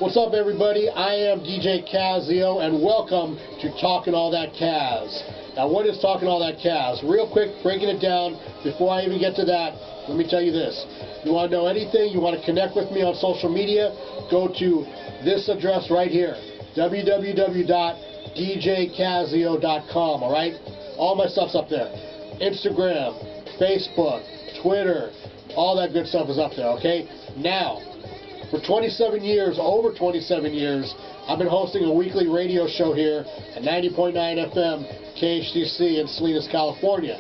What's up, everybody? I am DJ Kazzeo, and welcome to Talkin All That Kazz. Now, what is Talkin All That Kazz? Real quick, breaking it down, before I even get to that, let me tell you this. You want to know anything, you want to connect with me on social media, go to this address right here, www.djkazzeo.com, all right? All my stuff's up there. Instagram, Facebook, Twitter, all that good stuff is up there, okay? Now, for 27 years, over 27 years, I've been hosting a weekly radio show here at 90.9 FM KHTC in Salinas, California.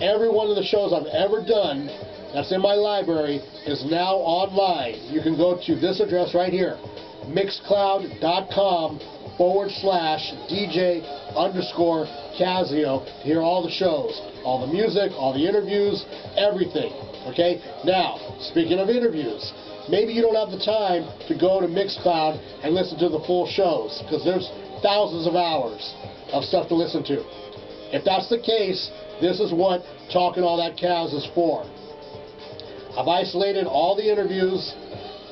Every one of the shows I've ever done that's in my library is now online. You can go to this address right here, mixcloud.com/DJ_Kazzeo to hear all the shows, all the music, all the interviews, everything. Okay? Now, speaking of interviews, maybe you don't have the time to go to Mixcloud and listen to the full shows, because there's thousands of hours of stuff to listen to. If that's the case, this is what Talkin All That Kazz is for. I've isolated all the interviews,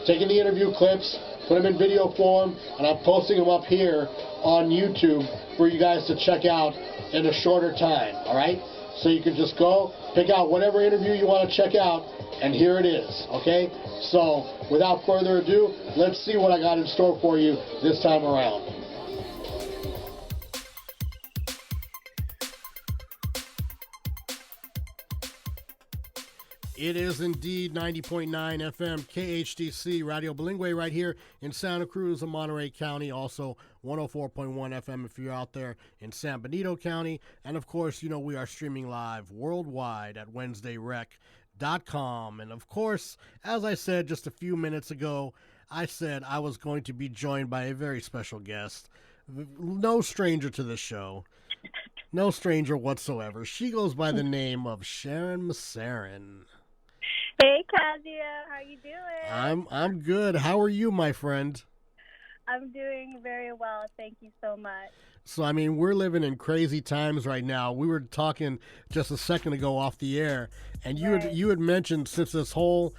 taken the interview clips, put them in video form, and I'm posting them up here on YouTube for you guys to check out in a shorter time, all right? So you can just go, pick out whatever interview you want to check out, and here it is, okay? So, without further ado, let's see what I got in store for you this time around. It is indeed 90.9 FM KHTC Radio Bilingue right here in Santa Cruz and Monterey County. Also 104.1 FM if you're out there in San Benito County. And of course, you know, we are streaming live worldwide at WednesdayRec.com. And of course, as I said just a few minutes ago, I said I was going to be joined by a very special guest. No stranger to the show. No stranger whatsoever. She goes by the name of Sharyn Maceren. Hey, Kazzeo, how you doing? I'm good. How are you, my friend? I'm doing very well. Thank you so much. So, I mean, we're living in crazy times right now. We were talking just a second ago off the air, and you had mentioned since this whole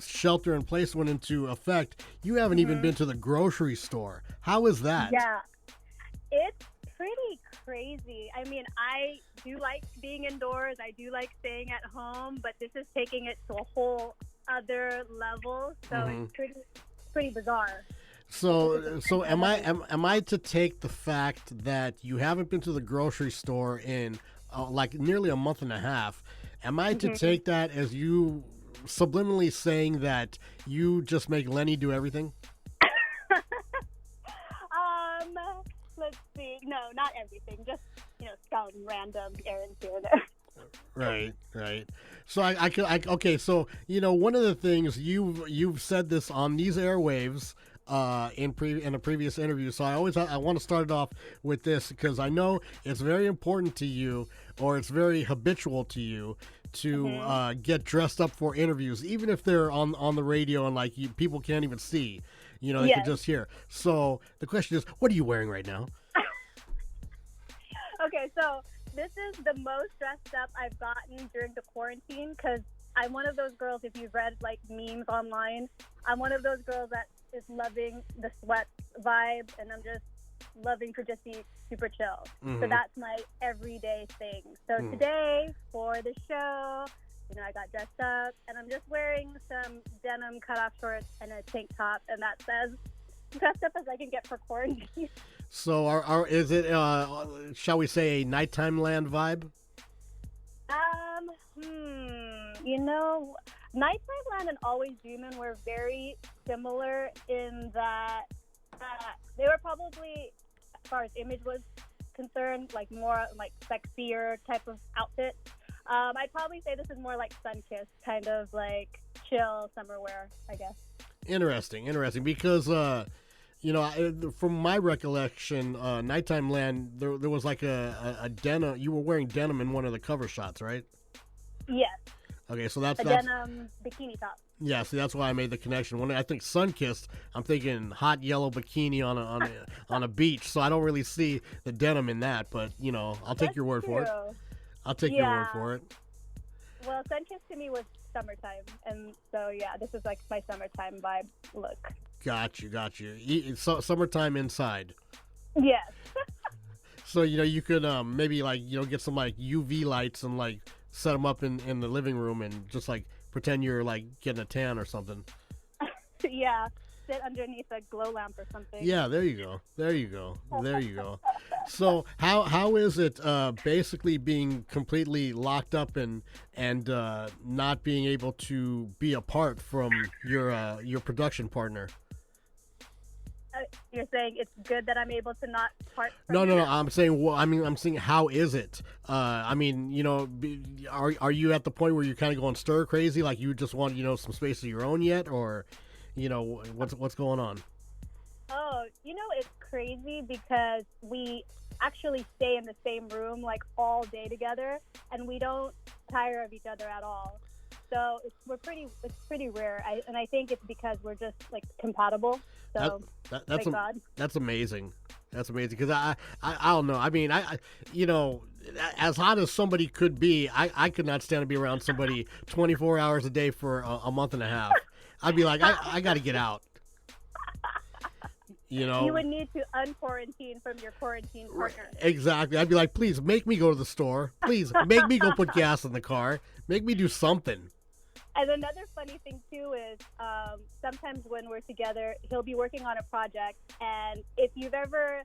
shelter in place went into effect, you haven't even been to the grocery store. How is that? Yeah, it's pretty crazy. I mean, I do like being indoors. I do like staying at home, but this is taking it to a whole other level. So it's pretty bizarre. So am I to take the fact that you haven't been to the grocery store in like nearly a month and a half? Am I to take that as you subliminally saying that you just make Lenny do everything? Let's see. No, not everything. Just, some random errands here and there. Right. So okay. So one of the things you've said this on these airwaves in a previous interview. So I want to start it off with this because I know it's very important to you, or it's very habitual to you to get dressed up for interviews, even if they're on the radio and people can't even see. They can just hear. So the question is, what are you wearing right now? Okay, so this is the most dressed up I've gotten during the quarantine because I'm one of those girls, if you've read memes online, I'm one of those girls that is loving the sweat vibe, and I'm just loving to just be super chill. So that's my everyday thing. So today for the show, I got dressed up, and I'm just wearing some denim cutoff shorts and a tank top, and that says dressed up as I can get for quarantine. So is it, shall we say, a nighttime land vibe? Nighttime land and Always Dreamin' were very similar in that they were probably, as far as image was concerned, more sexier type of outfit. I'd probably say this is more like sun-kissed, kind of chill summer wear, I guess. Interesting, because from my recollection, Nighttime Land, there was a denim. You were wearing denim in one of the cover shots, right? Yes. Okay, so that's denim bikini top. Yeah, see, that's why I made the connection. When I think sun-kissed, I'm thinking hot yellow bikini on a beach. So I don't really see the denim in that, but I'll take your word for it. I'll take your word for it. Well, sun-kissed to me was summertime, and so this is my summertime vibe look. Got you. Summertime inside. Yes. So, you could maybe, get some, UV lights and, set them up in the living room and just, pretend you're, getting a tan or something. Yeah. Sit underneath a glow lamp or something. Yeah, there you go. So how is it basically being completely locked up and not being able to be apart from your production partner? You're saying it's good that I'm able to not part from No. you? I'm saying, I'm saying, how is it? Are you at the point where you're kind of going stir crazy, like you just want some space of your own yet, or what's going on? Oh, it's crazy because we actually stay in the same room all day together, and we don't tire of each other at all. So it's pretty rare, and I think it's because we're just compatible. So thank God. That's amazing. That's amazing because I don't know. I mean, as hot as somebody could be, I could not stand to be around somebody 24 hours a day for a month and a half. I'd be like, I got to get out. You would need to unquarantine from your quarantine partner. Exactly. I'd be like, please make me go to the store. Please make me go put gas in the car. Make me do something. And another funny thing too is sometimes when we're together, he'll be working on a project, and if you've ever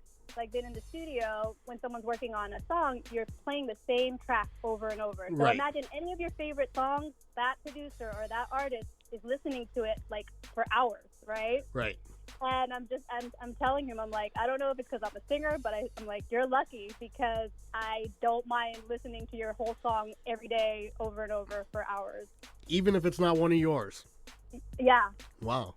been in the studio when someone's working on a song, you're playing the same track over and over. So right. Imagine any of your favorite songs, that producer or that artist is listening to it for hours, right? Right. And I'm telling him, I'm like, I don't know if it's because I'm a singer, but I'm like, you're lucky because I don't mind listening to your whole song every day over and over for hours. Even if it's not one of yours? Yeah. Wow.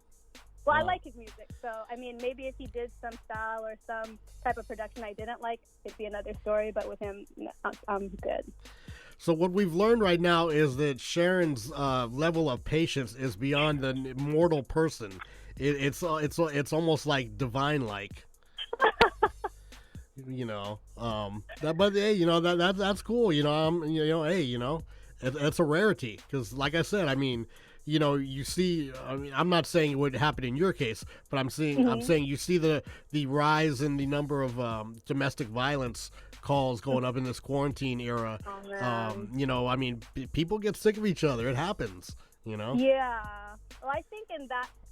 Well, I like his music, so, I mean, maybe if he did some style or some type of production I didn't like, it'd be another story, but with him, I'm good. So what we've learned right now is that Sharyn's level of patience is beyond the mortal person. It's almost like divine-like. But hey, that's cool. It's a rarity because, like I said, I mean, you see. I mean, I'm not saying it would happen in your case, but I'm saying you see the rise in the number of domestic violence calls going up in this quarantine era. Oh, I mean, people get sick of each other. It happens. Yeah. Well, I think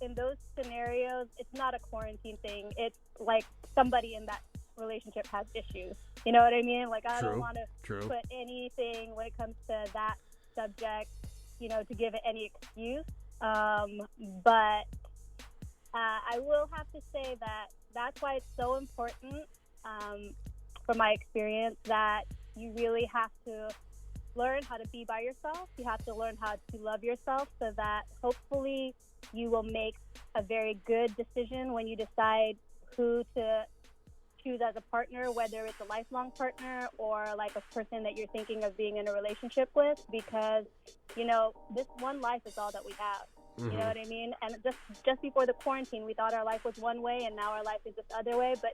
in those scenarios, it's not a quarantine thing. It's like somebody in that relationship has issues. You know what I mean? I don't want to put anything when it comes to that subject, to give it any excuse. But I will have to say that that's why it's so important, from my experience, that you really have to learn how to be by yourself. You have to learn how to love yourself so that hopefully you will make a very good decision when you decide who to choose as a partner, whether it's a lifelong partner or a person that you're thinking of being in a relationship with, because this one life is all that we have. You know what I mean? And just before the quarantine, we thought our life was one way, and now our life is this other way. But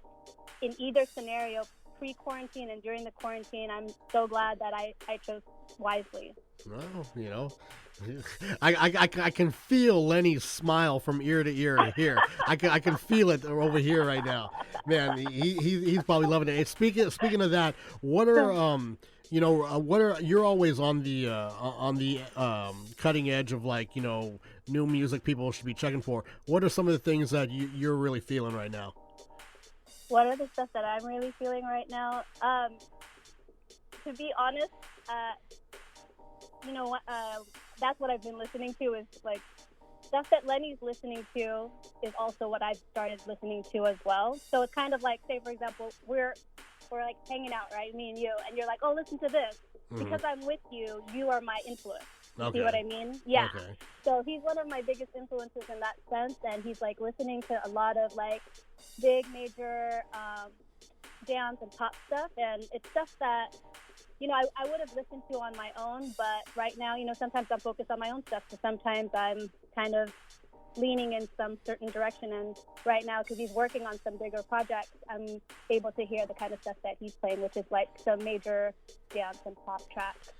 in either scenario, pre-quarantine and during the quarantine, I'm so glad that I chose wisely. Well, I can feel Lenny's smile from ear to ear here. I can feel it over here right now. Man, he's probably loving it. Speaking of that, what are you're always on the cutting edge of new music people should be checking for. What are some of the things that you're really feeling right now? What are the stuff that I'm really feeling right now? To be honest, that's what I've been listening to is stuff that Lenny's listening to is also what I've started listening to as well. So it's kind of say, for example, we're hanging out, right? Me and you, and you're like, oh, listen to this. Because I'm with you, you are my influence. Okay. See what I mean? Yeah. Okay. So he's one of my biggest influences in that sense, and he's listening to a lot of big major dance and pop stuff, and it's stuff that I would have listened to on my own, but right now, sometimes I'm focused on my own stuff, so sometimes I'm kind of leaning in some certain direction, and right now, because he's working on some bigger projects, I'm able to hear the kind of stuff that he's playing, which is some major dance and pop tracks.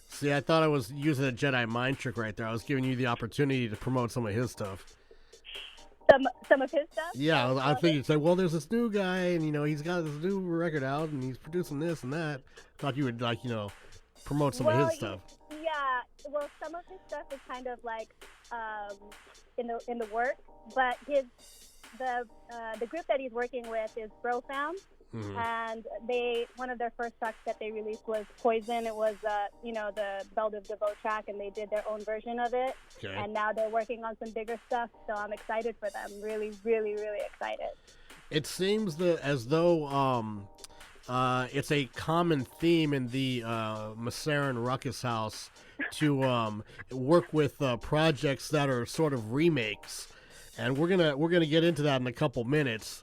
See, I thought I was using a Jedi mind trick right there. I was giving you the opportunity to promote some of his stuff. Some of his stuff. Yeah, I think you'd say, well, there's this new guy, and he's got this new record out, and he's producing this and that. Thought you would promote some of his stuff. Yeah, well, some of his stuff is kind of like in the works, but the group that he's working with is Bro Fam. Mm-hmm. And one of their first tracks that they released was Poison. It was, the Belle of DeVoe track, and they did their own version of it. Okay. And now they're working on some bigger stuff, so I'm excited for them. Really, really, really excited. It seems as though it's a common theme in the Maceren Ruckus House to work with projects that are sort of remakes, and we're gonna get into that in a couple minutes.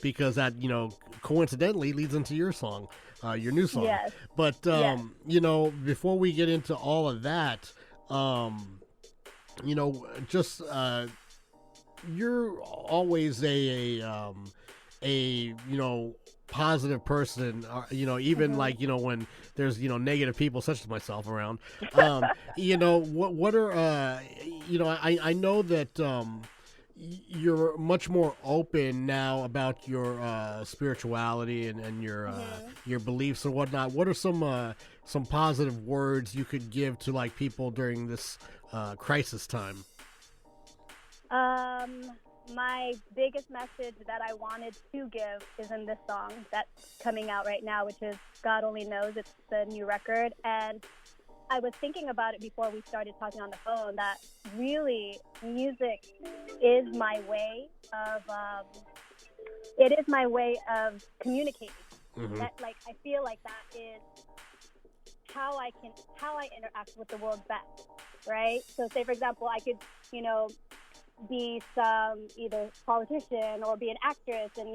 Because that, coincidentally leads into your song, your new song. Yes. But, yes. Before we get into all of that, you're always a positive person, even like, when there's, negative people such as myself around, what are, I know that, you're much more open now about your spirituality and your beliefs and whatnot. What are some positive words you could give to like people during this crisis time? My biggest message that I wanted to give is in this song that's coming out right now, which is God Only Knows. It's the new record, and I was thinking about it before we started talking on the phone, that really music is my way of communicating. Mm-hmm. That, I feel like that is how I interact with the world best, right? So say, for example, I could, be some either politician or be an actress and,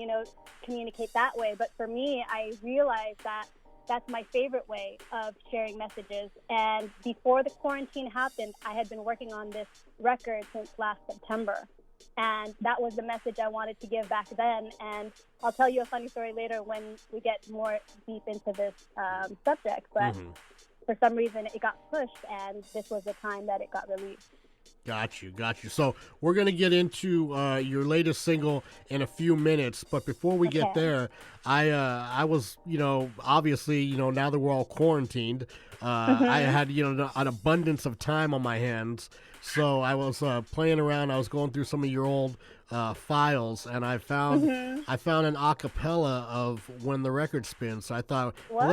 communicate that way. But for me, I realized that that's my favorite way of sharing messages. And before the quarantine happened, I had been working on this record since last September. And that was the message I wanted to give back then. And I'll tell you a funny story later when we get more deep into this subject. But for some reason, it got pushed, and this was the time that it got released. Got you. So we're going to get into your latest single in a few minutes. But before we get there, I was, obviously, now that we're all quarantined, I had, an abundance of time on my hands. So I was playing around. I was going through some of your old files, and I found an acapella of When the Record Spins. So I thought, well,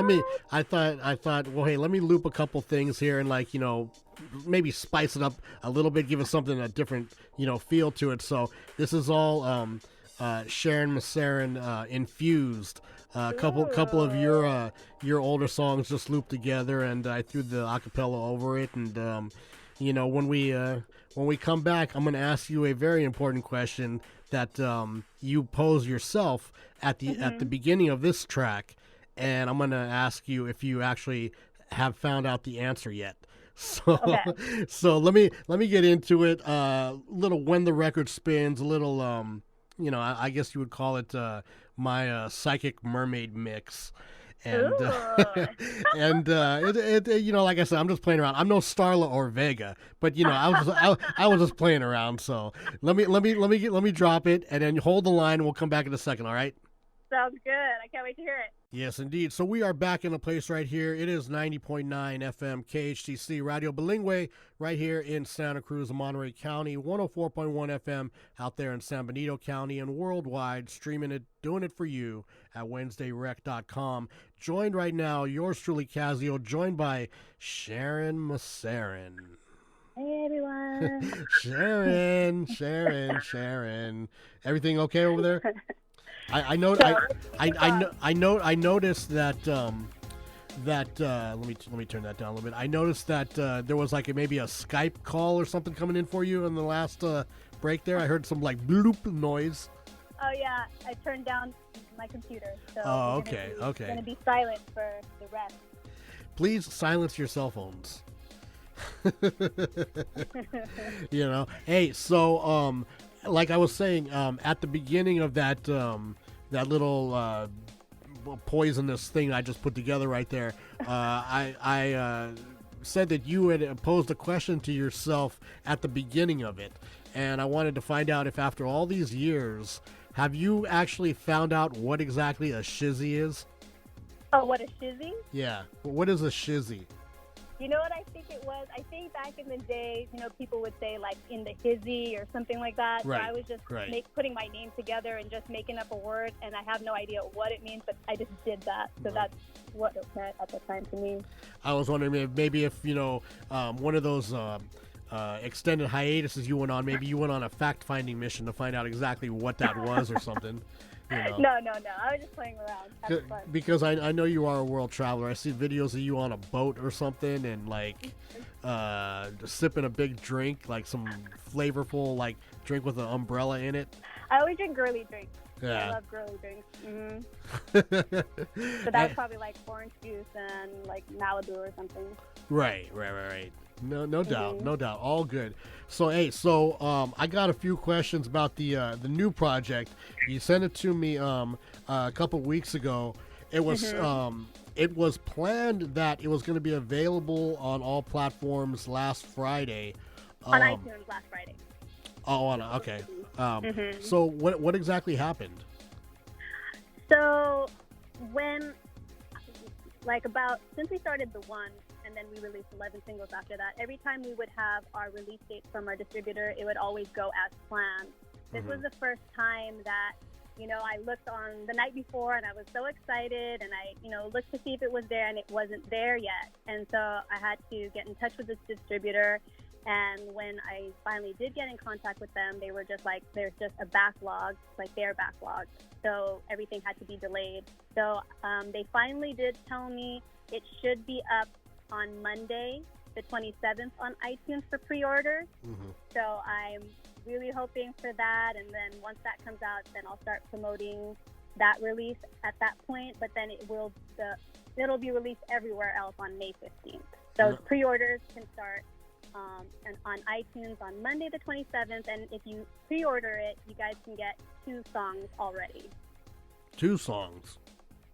hey, let me loop a couple things here and maybe spice it up a little bit, give it something a different feel to it. So this is all Sharyn Maceren infused. A couple of your older songs just looped together, and I threw the acapella over it. And when we come back, I'm going to ask you a very important question that you pose yourself at the beginning of this track, and I'm going to ask you if you actually have found out the answer yet. So, so let me get into it. Little When the Record Spins, a little I guess you would call it my psychic mermaid mix. And and it like I said, I'm just playing around. I'm no Starla or Vega, but I was just playing around. So let me drop it, and then hold the line. We'll come back in a second. All right. Sounds good. I can't wait to hear it. Yes, indeed. So we are back in a place right here. It is 90.9 FM KHTC Radio Bilingue right here in Santa Cruz, Monterey County, 104.1 FM out there in San Benito County, and worldwide, streaming it, doing it for you at WednesdayRec.com. Joined right now, yours truly, Kazzeo, joined by Sharyn Maceren. Hey, everyone. Sharon. Everything okay over there? I noticed that let me turn that down a little bit. I noticed that there was maybe a Skype call or something coming in for you in the last break there. I heard some bloop noise. Oh yeah, I turned down my computer. So okay. It's gonna be silent for the rest. Please silence your cell phones. Hey, so like I was saying, at the beginning of that little poisonous thing I just put together right there, I said that you had posed a question to yourself at the beginning of it, and I wanted to find out if after all these years, have you actually found out what exactly a shizzy is? Oh, what a shizzy? Yeah. What is a shizzy? You know what I think it was? I think back in the day, people would say like in the hizzy or something like that. Right. So I was just putting my name together and just making up a word, and I have no idea what it means, but I just did that. So that's what it meant at the time to me. I was wondering if maybe if, one of those extended hiatuses you went on, maybe you went on a fact-finding mission to find out exactly what that was or something. No. I was just playing around, having fun. Because I know you are a world traveler. I see videos of you on a boat or something and like sipping a big drink, like some flavorful like drink with an umbrella in it. I always drink girly drinks. Yeah. I love girly drinks. So that's probably like orange juice and like Malibu or something. Right. No doubt. All good. So, hey, I got a few questions about the new project. You sent it to me a couple weeks ago. It was planned that it was going to be available on all platforms last Friday. On iTunes last Friday. Oh, okay. So, what exactly happened? So, since we started the one, and then we released 11 singles after that, every time we would have our release date from our distributor, it would always go as planned. This was the first time that, I looked on the night before and I was so excited, and I, looked to see if it was there, and it wasn't there yet. And so I had to get in touch with this distributor. And when I finally did get in contact with them, they were just like, there's just a backlog, like their backlog. So everything had to be delayed. So they finally did tell me it should be up on Monday, the 27th on iTunes for pre-orders. So I'm really hoping for that. And then once that comes out, then I'll start promoting that release at that point. But then it'll be released everywhere else on May 15th. So pre-orders can start and on iTunes on Monday the 27th, and if you pre-order it, you guys can get 2 songs already. 2 songs?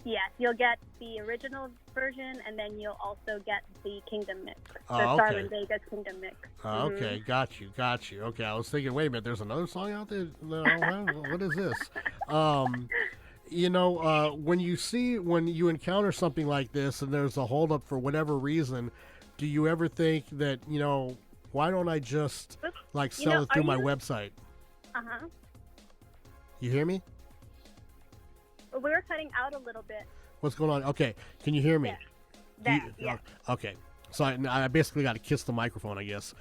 Yes, you'll get the original version, and then you'll also get the Kingdom Mix, Sharyn Vega's Kingdom Mix. Okay, got you. Okay, I was thinking, wait a minute, there's another song out there? What is this? When you encounter something like this and there's a holdup for whatever reason, do you ever think that, why don't I just sell it through my website? You hear me? We were cutting out a little bit. What's going on? Okay, can you hear me? Yeah. Okay, so I basically got to kiss the microphone, I guess.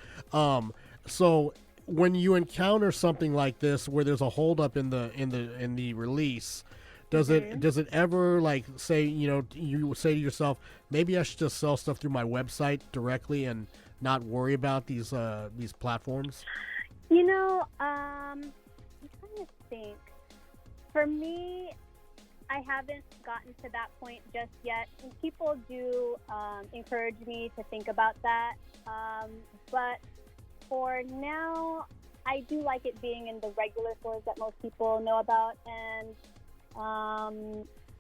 So when you encounter something like this, where there's a holdup in the release, does it ever say, you say to yourself, maybe I should just sell stuff through my website directly and not worry about these platforms? I'm trying to think. For me, I haven't gotten to that point just yet. And people do encourage me to think about that. But for now, I do like it being in the regular stores that most people know about. And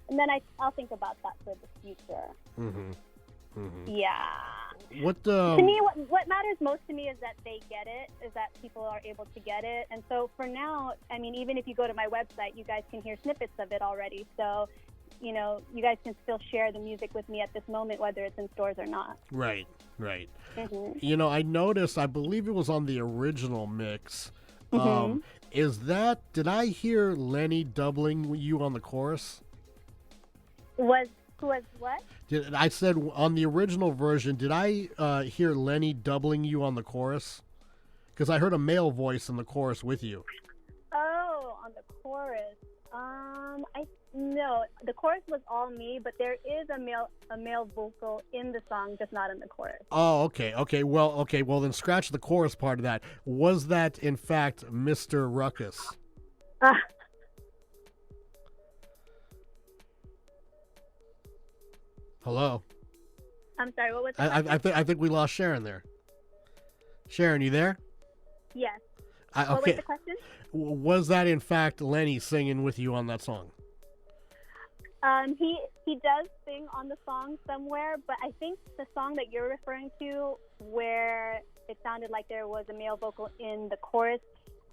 then I'll think about that for the future. Yeah. To me, what matters most to me is that they get it, is that people are able to get it. And so for now, even if you go to my website, you guys can hear snippets of it already. So, you guys can still share the music with me at this moment, whether it's in stores or not. Right. I noticed, I believe it was on the original mix. Did I hear Lenny doubling you on the chorus? Was what? I said on the original version, did I hear Lenny doubling you on the chorus? Because I heard a male voice in the chorus with you. Oh, on the chorus. No, the chorus was all me, but there is a male vocal in the song, just not in the chorus. Oh, okay. Well, then scratch the chorus part of that. Was that in fact Mr. Ruckus? Hello. I'm sorry. What was that? I think we lost Sharyn there. Sharyn, you there? Yes. What was the question? Was that in fact Lenny singing with you on that song? He does sing on the song somewhere, but I think the song that you're referring to, where it sounded like there was a male vocal in the chorus,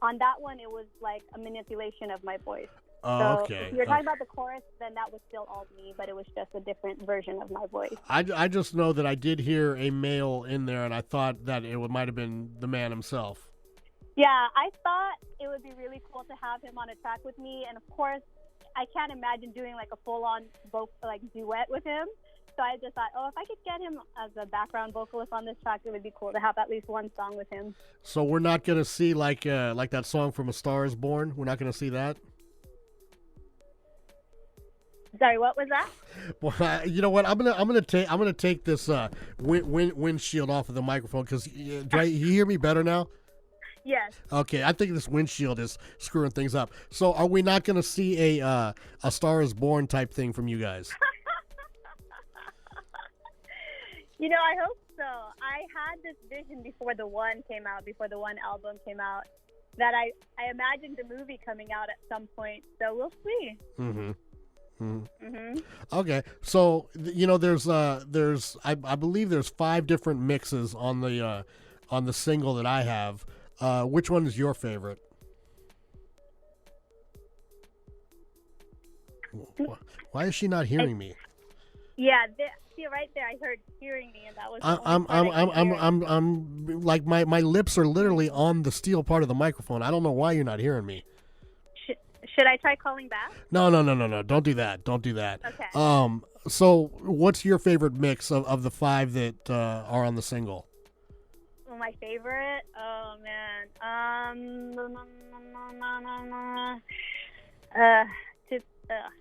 on that one it was like a manipulation of my voice. Oh, So okay. if you're talking about the chorus, then that was still all me, but it was just a different version of my voice. I just know that I did hear a male in there, and I thought that it might have been the man himself. Yeah, I thought it would be really cool to have him on a track with me, and of course, I can't imagine doing like a full-on duet with him. So I just thought, if I could get him as a background vocalist on this track, it would be cool to have at least one song with him. So we're not gonna see like that song from A Star Is Born. We're not gonna see that. Sorry, what was that? Well, you know what? I'm gonna take this windshield off of the microphone because do you hear me better now? Yes. Okay, I think this windshield is screwing things up. So are we not gonna see a Star Is Born type thing from you guys? I hope so. I had this vision before the One album came out, that I imagined a movie coming out at some point. So we'll see. Mm-hmm. Okay, so there's I believe there's 5 different mixes on the single that I have. Which one is your favorite? Why is she not hearing me? Yeah, see right there, I heard hearing me, and that was. I'm like my lips are literally on the steel part of the microphone. I don't know why you're not hearing me. Should I try calling back? No. Don't do that. Okay. So what's your favorite mix of the 5 that are on the single? Well, my favorite? Oh man.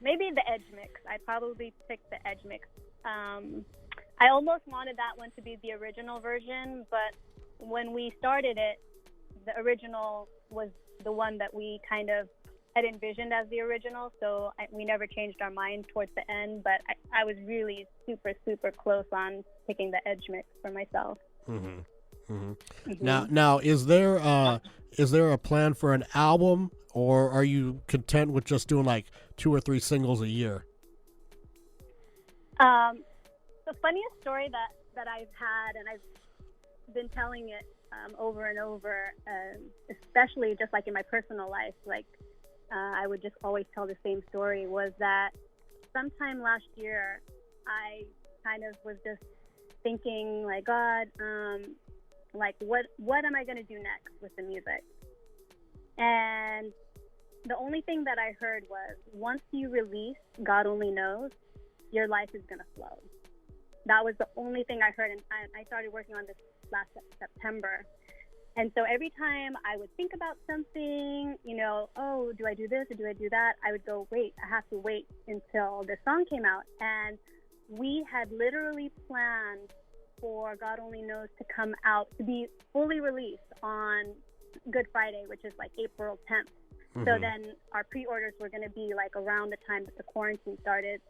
Maybe the Edge mix. I'd probably pick the Edge mix. I almost wanted that one to be the original version, but when we started it, the original was the one that we kind of had envisioned as the original, so we never changed our mind towards the end, but I was really super, super close on picking the Edge mix for myself. Mm-hmm. Mm-hmm. Now, is there a plan for an album, or are you content with just doing like 2 or 3 singles a year? The funniest story that I've had, and I've been telling it over and over, especially just like in my personal life, like I would just always tell the same story, was that sometime last year I kind of was just thinking like, God, like what am I going to do next with the music? And the only thing that I heard was, once you release God Only Knows, your life is going to flow. That was the only thing I heard, and I started working on this last September. And so every time I would think about something, do I do this or do I do that? I would go, wait, I have to wait until the song came out. And we had literally planned for God Only Knows to come out, to be fully released on Good Friday, which is like April 10th. Mm-hmm. So then our pre-orders were going to be like around the time that the quarantine started.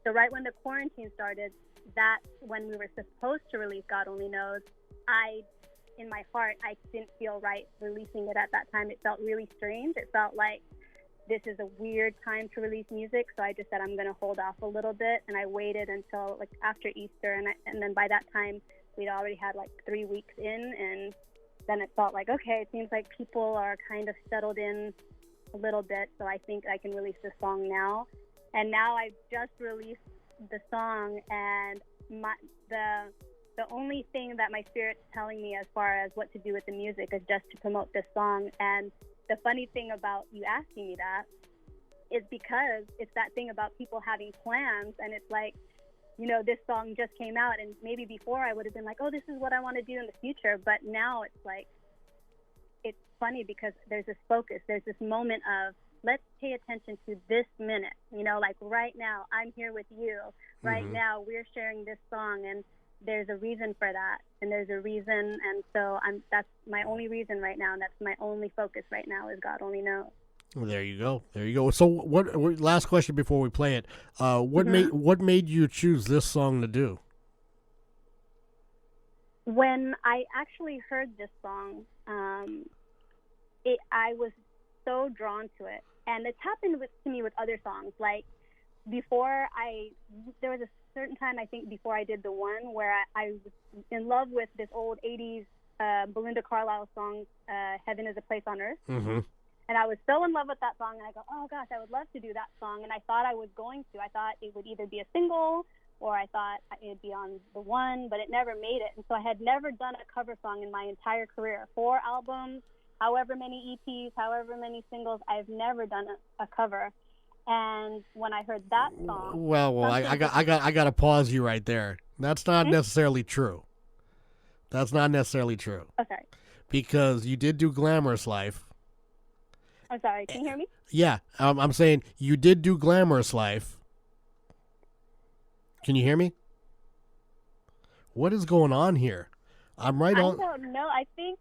So right when the quarantine started, that's when we were supposed to release God Only Knows. In my heart, I didn't feel right releasing it at that time. It felt really strange. It felt like this is a weird time to release music. So I just said, I'm going to hold off a little bit. And I waited until like after Easter. And then by that time, we'd already had like 3 weeks in. And then it felt like, okay, it seems like people are kind of settled in a little bit. So I think I can release this song now. And now I just released the song, and the only thing that my spirit's telling me as far as what to do with the music is just to promote this song. And the funny thing about you asking me that is because it's that thing about people having plans, and it's like, this song just came out, and maybe before I would have been like, oh, this is what I want to do in the future. But now it's like, it's funny because there's this focus, there's this moment of, let's pay attention to this minute, like right now, I'm here with you. Right mm-hmm. now, we're sharing this song, and there's a reason for that, and there's a reason, and so that's my only reason right now, and that's my only focus right now is God Only Knows. Well, there you go. So what last question before we play it, what made you choose this song to do? When I actually heard this song, I was so drawn to it, and it's happened to me with other songs. Like there was a certain time, I think, before I did the one where I was in love with this old 80s Belinda Carlisle song, Heaven is a Place on Earth. Mm-hmm. And I was so in love with that song, and I go, oh gosh, I would love to do that song. And I thought I was going to. I thought it would either be a single or I thought it'd be on the one, but it never made it. And so I had never done a cover song in my entire career. 4 albums, however many EPs, however many singles, I've never done a cover. And when I heard that song, I got to pause you right there. That's not necessarily true. That's not necessarily true. Okay. Because you did do Glamorous Life. I'm sorry, can you hear me? Yeah, I'm saying you did do Glamorous Life. Can you hear me? What is going on here? I'm right on. I don't know. I think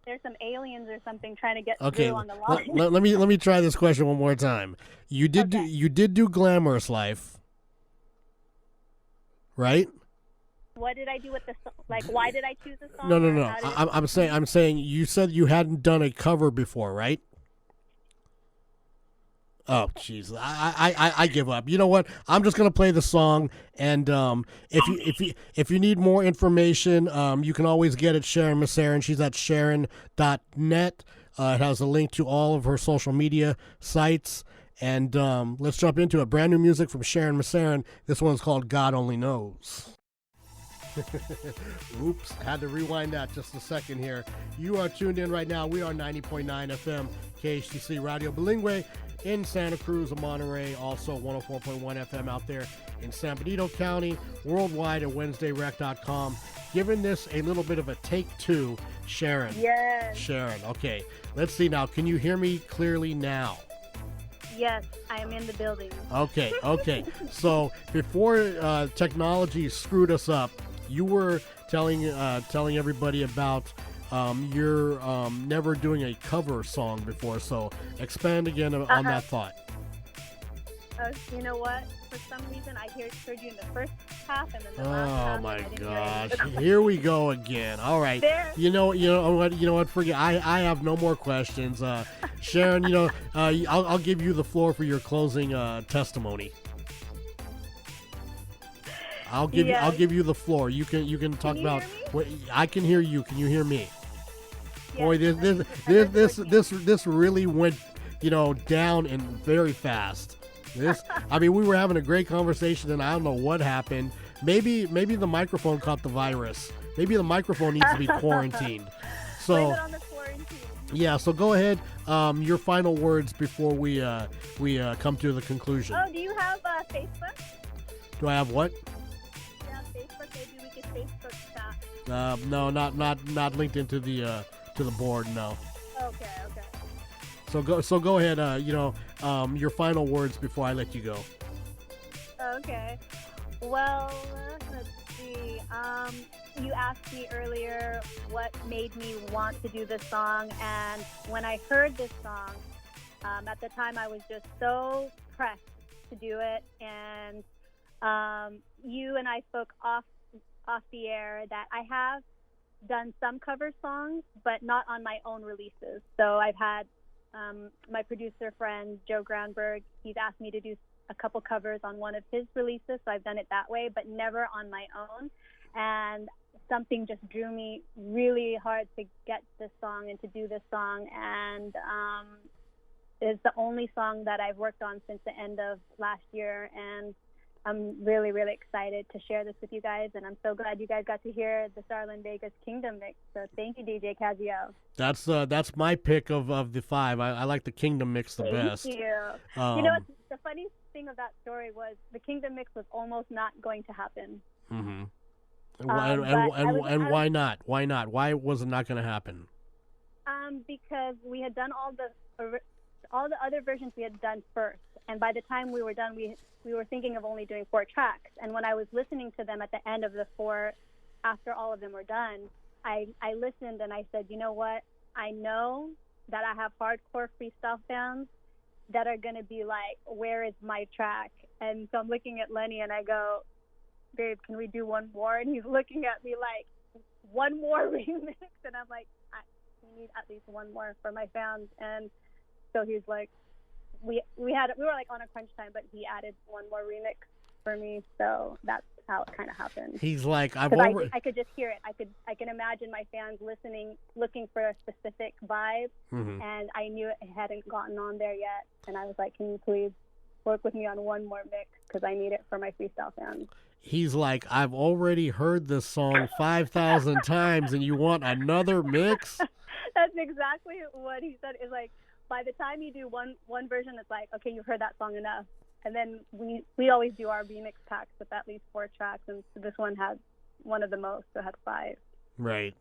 there's some aliens or something trying to get through on the line. Let me try this question one more time. You did do Glamorous Life, right? What did I do with the song? Like, why did I choose the song? No. I'm saying you said you hadn't done a cover before, right? Oh, jeez, I give up. You know what? I'm just gonna play the song, and if you need more information, you can always get it. Sharyn Maceren. She's at Sharyn.net. It has a link to all of her social media sites, and let's jump into it. Brand new music from Sharyn Maceren. This one's called "God Only Knows." Oops, had to rewind that just a second here. You are tuned in right now. We are 90.9 FM KHTC Radio Bilingue in Santa Cruz and Monterey, also 104.1 FM out there in San Benito County, worldwide at WednesdayRec.com. Giving this a little bit of a take two, Sharyn. Yes. Sharyn, okay. Let's see now. Can you hear me clearly now? Yes, I am in the building. Okay. So before technology screwed us up, you were telling everybody about you're never doing a cover song before, so expand again on that thought. You know what? For some reason, I heard you in the first half, and then the last half. Oh my gosh! Here we go again. All right. There. You know what? Forget. I have no more questions. Sharyn, I'll give you the floor for your closing testimony. I'll give you the floor. You can talk about. I can hear you. Can you hear me? Yes, boy, this really went, down and very fast. We were having a great conversation, and I don't know what happened. Maybe the microphone caught the virus. Maybe the microphone needs to be quarantined. So blame it on the quarantine. Yeah. So go ahead. Your final words before we come to the conclusion. Oh, do you have Facebook? Do I have what? Yeah, Facebook. Maybe we could Facebook chat. No, not linked into the board. No. Okay. So go ahead. Your final words before I let you go. Okay. Well, let's see. You asked me earlier what made me want to do this song, and when I heard this song, at the time I was just so pressed to do it, and you and I spoke off the air that I have done some cover songs, but not on my own releases. So I've had my producer friend Joe Groundberg, he's asked me to do a couple covers on one of his releases, so I've done it that way, but never on my own. And something just drew me really hard to get this song and to do this song, and it's the only song that I've worked on since the end of last year, and I'm really, really excited to share this with you guys, and I'm so glad you guys got to hear the Starlin Vegas Kingdom mix. So thank you, DJ Kazzeo. That's my pick of the 5. I like the Kingdom mix the best. Thank you. You know what? The funny thing of that story was the Kingdom mix was almost not going to happen. Mm-hmm. And why not? Why not? Why was it not going to happen? Because we had done all the other versions we had done first, and by the time we were done, we were thinking of only doing 4 tracks. And when I was listening to them at the end of the 4, after all of them were done, I listened and I said, you know what? I know that I have hardcore freestyle fans that are going to be like, where is my track? And so I'm looking at Lenny and I go, babe, can we do one more? And he's looking at me like, one more remix? And I'm like, we need at least one more for my fans. And so he's like, we were like on a crunch time, but he added one more remix for me, so that's how it kind of happened. He's like, I could just hear it. I can imagine my fans listening, looking for a specific vibe, and I knew it hadn't gotten on there yet, and I was like, can you please work with me on one more mix because I need it for my freestyle fans. He's like, I've already heard this song 5,000 times, and you want another mix? That's exactly what he said. Is like, by the time you do one version, it's like, okay, you've heard that song enough. And then we always do our remix packs with at least 4 tracks, and this one had one of the most, so it had 5. Right.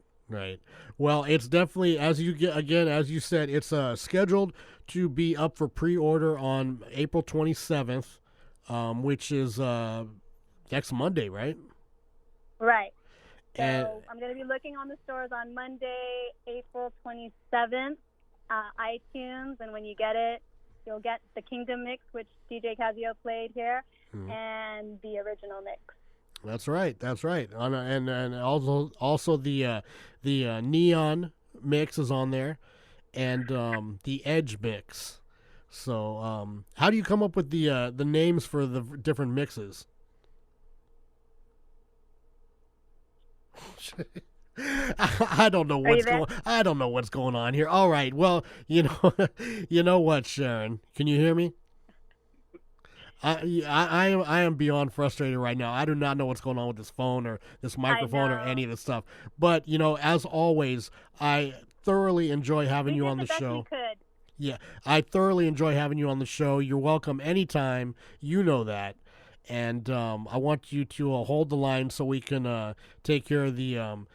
Well, it's definitely, as you said, it's scheduled to be up for pre-order on April 27th, which is next Monday, right? Right. So and I'm going to be looking on the stores on Monday, April 27th, iTunes, and when you get it, you'll get the Kingdom mix, which DJ Kazzeo played here, and the original mix. That's right. And also the Neon mix is on there, and the Edge mix. So how do you come up with the names for the different mixes? I don't know what's going on here. All right. Well, you know what, Sharyn? Can you hear me? I am beyond frustrated right now. I do not know what's going on with this phone or this microphone or any of this stuff. But, as always, I thoroughly enjoy having you on the show. Yeah, I thoroughly enjoy having you on the show. You're welcome anytime. You know that. And I want you to hold the line so we can take care of the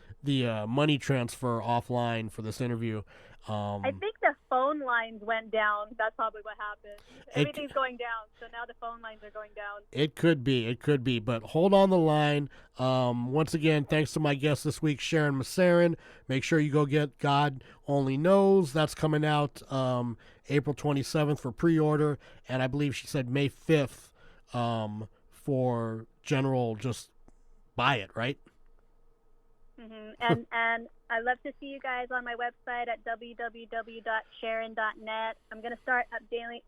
money transfer offline for this interview. I think the phone lines went down. That's probably what happened. Everything's going down, so now the phone lines are going down. It could be, but hold on the line. Once again, thanks to my guest this week, Sharyn Maceren. Make sure you go get God Only Knows. That's coming out April 27th for pre-order, and I believe she said May 5th for general, just buy it, right? And I'd love to see you guys on my website at www.sharyn.net. I'm going to start updating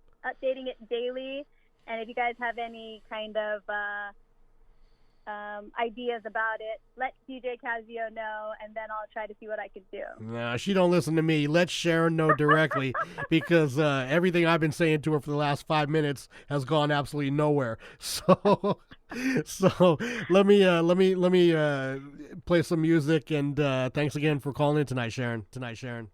it daily. And if you guys have any kind of ideas about it, let DJ Kazzeo know, and then I'll try to see what I can do. No, she don't listen to me. Let Sharyn know directly because everything I've been saying to her for the last 5 minutes has gone absolutely nowhere. So let me play some music, and thanks again for calling in tonight, Sharyn. Tonight, Sharyn.